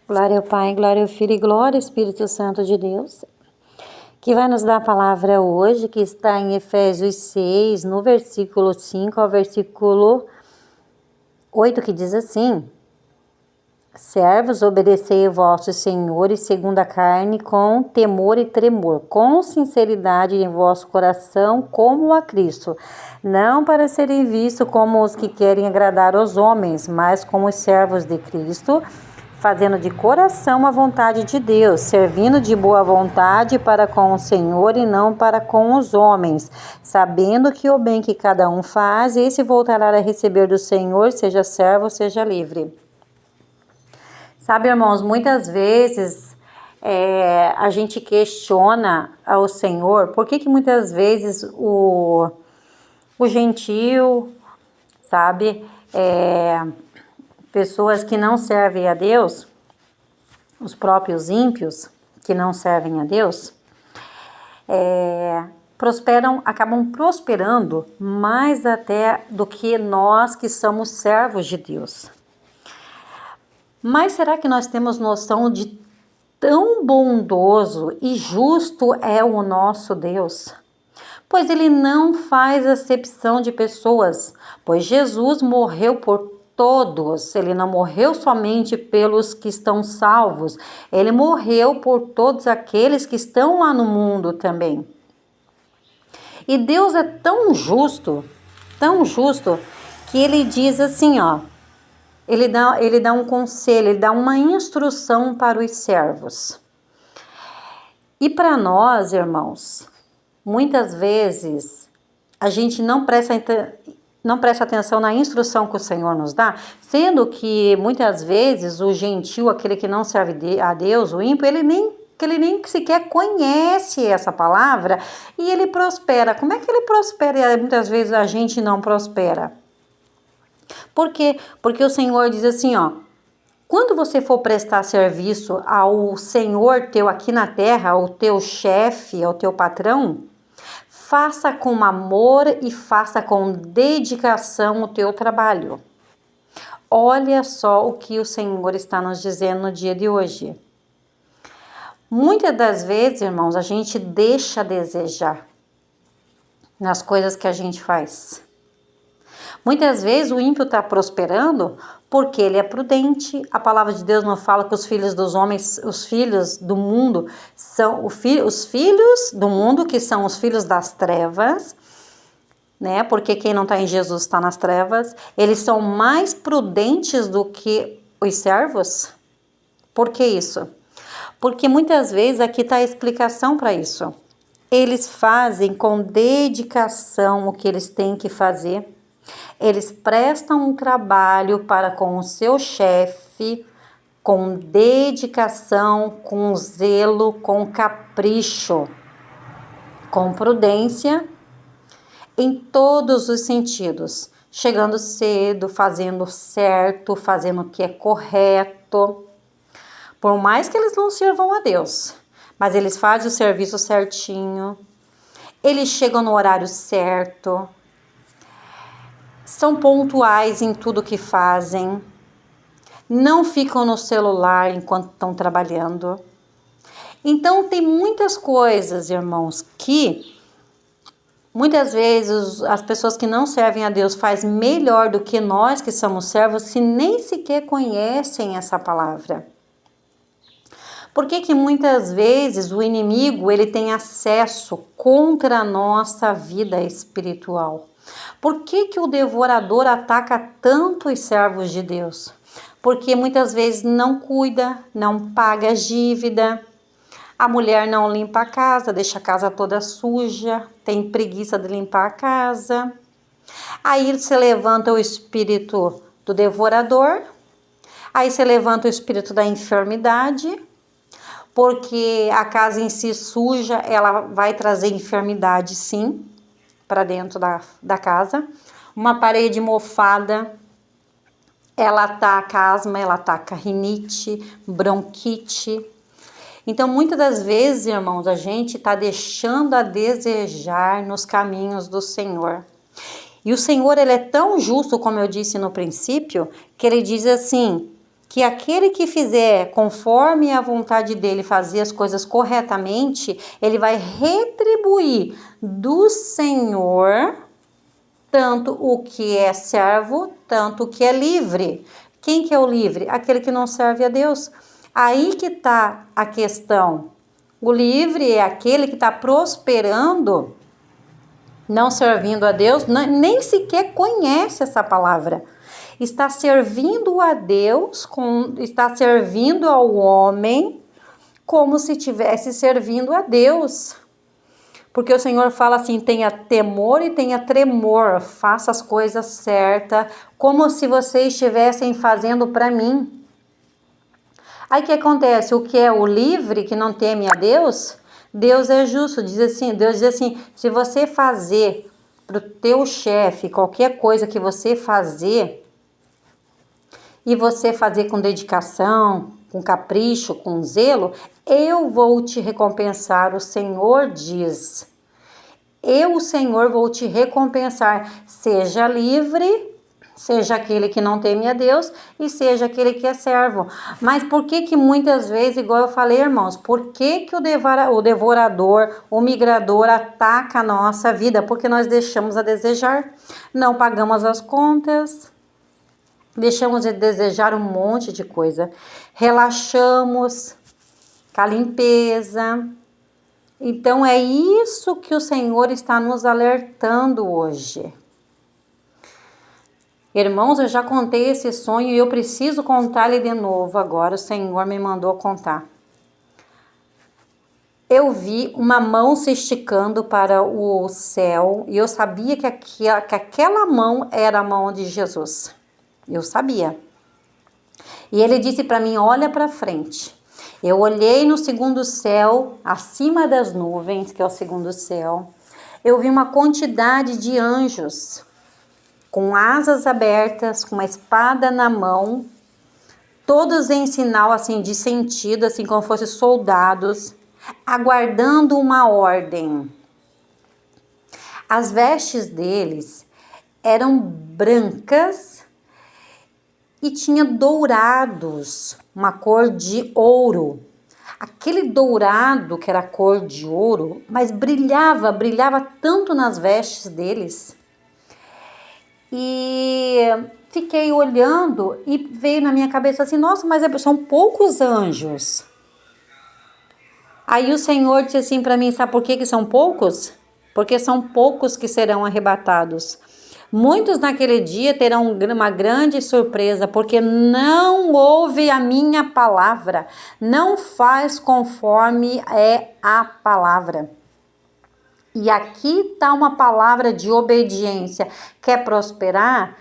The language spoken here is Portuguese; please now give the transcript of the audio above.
Glória ao Pai, glória ao Filho e glória ao Espírito Santo de Deus, que vai nos dar a palavra hoje, que está em Efésios 6, no versículo 5 ao versículo 8, que diz assim: Servos, obedecei a vossos senhores segundo a carne, com temor e tremor, com sinceridade em vosso coração, como a Cristo, não para serem vistos como os que querem agradar aos homens, mas como os servos de Cristo, fazendo de coração a vontade de Deus, servindo de boa vontade para com o Senhor e não para com os homens, sabendo que o bem que cada um faz, esse voltará a receber do Senhor, seja servo, seja livre. Sabe, irmãos, muitas vezes a gente questiona ao Senhor por que muitas vezes o gentil, sabe, pessoas que não servem a Deus, os próprios ímpios que não servem a Deus, acabam prosperando mais até do que nós que somos servos de Deus. Mas será que nós temos noção de tão bondoso e justo é o nosso Deus? Pois Ele não faz acepção de pessoas, pois Jesus morreu por todos. Ele não morreu somente pelos que estão salvos, Ele morreu por todos aqueles que estão lá no mundo também. E Deus é tão justo, que Ele diz assim, Ele dá um conselho, Ele dá uma instrução para os servos. E para nós, irmãos, muitas vezes a gente não presta atenção na instrução que o Senhor nos dá, sendo que muitas vezes o gentil, aquele que não serve a Deus, o ímpio, ele nem sequer conhece essa palavra e ele prospera. Como é que ele prospera e muitas vezes a gente não prospera? Por quê? Porque o Senhor diz assim, quando você for prestar serviço ao Senhor teu aqui na terra, ao teu chefe, ao teu patrão, faça com amor e faça com dedicação o teu trabalho. Olha só o que o Senhor está nos dizendo no dia de hoje. Muitas das vezes, irmãos, a gente deixa a desejar nas coisas que a gente faz. Muitas vezes o ímpio está prosperando porque ele é prudente. A palavra de Deus não fala que os filhos dos homens, os filhos do mundo, são os filhos do mundo, que são os filhos das trevas, né? Porque quem não está em Jesus está nas trevas. Eles são mais prudentes do que os servos. Por que isso? Porque muitas vezes aqui está a explicação para isso. Eles fazem com dedicação o que eles têm que fazer. Eles prestam um trabalho para com o seu chefe, com dedicação, com zelo, com capricho, com prudência, em todos os sentidos, chegando cedo, fazendo certo, fazendo o que é correto. Por mais que eles não sirvam a Deus, mas eles fazem o serviço certinho, eles chegam no horário certo, são pontuais em tudo que fazem, não ficam no celular enquanto estão trabalhando. Então tem muitas coisas, irmãos, que muitas vezes as pessoas que não servem a Deus fazem melhor do que nós que somos servos, que nem sequer conhecem essa palavra. Por que muitas vezes o inimigo ele tem acesso contra a nossa vida espiritual? Por que o devorador ataca tanto os servos de Deus? Porque muitas vezes não cuida, não paga a dívida, a mulher não limpa a casa, deixa a casa toda suja, tem preguiça de limpar a casa. Aí se levanta o espírito do devorador, aí se levanta o espírito da enfermidade, porque a casa em si suja, ela vai trazer enfermidade sim, para dentro da casa. Uma parede mofada, ela ataca asma, ela ataca rinite, bronquite. Então, muitas das vezes, irmãos, a gente está deixando a desejar nos caminhos do Senhor. E o Senhor, Ele é tão justo, como eu disse no princípio, que Ele diz assim, que aquele que fizer conforme a vontade dele, fazer as coisas corretamente, ele vai retribuir do Senhor tanto o que é servo, tanto o que é livre. Quem que é o livre? Aquele que não serve a Deus. Aí que está a questão. O livre é aquele que está prosperando, não servindo a Deus, nem sequer conhece essa palavra. Está servindo a Deus, está servindo ao homem, como se estivesse servindo a Deus. Porque o Senhor fala assim, tenha temor e tenha tremor, faça as coisas certas, como se vocês estivessem fazendo para mim. Aí o que acontece? O que é o livre, que não teme a Deus, Deus é justo, Deus diz assim, se você fazer para o teu chefe qualquer coisa que você fazer, e você fazer com dedicação, com capricho, com zelo, eu vou te recompensar, o Senhor diz. Eu, o Senhor, vou te recompensar, seja livre, seja aquele que não teme a Deus e seja aquele que é servo. Mas por que muitas vezes, igual eu falei, irmãos, por que o devorador, o migrador ataca a nossa vida? Porque nós deixamos a desejar, não pagamos as contas, deixamos de desejar um monte de coisa, relaxamos com a limpeza. Então é isso que o Senhor está nos alertando hoje. Irmãos, eu já contei esse sonho e eu preciso contar ele de novo agora, o Senhor me mandou contar. Eu vi uma mão se esticando para o céu e eu sabia que aquela mão era a mão de Jesus. Eu sabia. E ele disse para mim, olha para frente. Eu olhei no segundo céu, acima das nuvens, que é o segundo céu. Eu vi uma quantidade de anjos com asas abertas, com uma espada na mão, todos em sinal assim de sentido, assim como fossem soldados, aguardando uma ordem. As vestes deles eram brancas e tinha dourados, uma cor de ouro. Aquele dourado que era cor de ouro, mas brilhava tanto nas vestes deles. E fiquei olhando e veio na minha cabeça assim, nossa, mas são poucos anjos. Aí o Senhor disse assim para mim, sabe por que são poucos? Porque são poucos que serão arrebatados. Muitos naquele dia terão uma grande surpresa, porque não ouve a minha palavra, não faz conforme é a palavra. E aqui está uma palavra de obediência. Quer prosperar?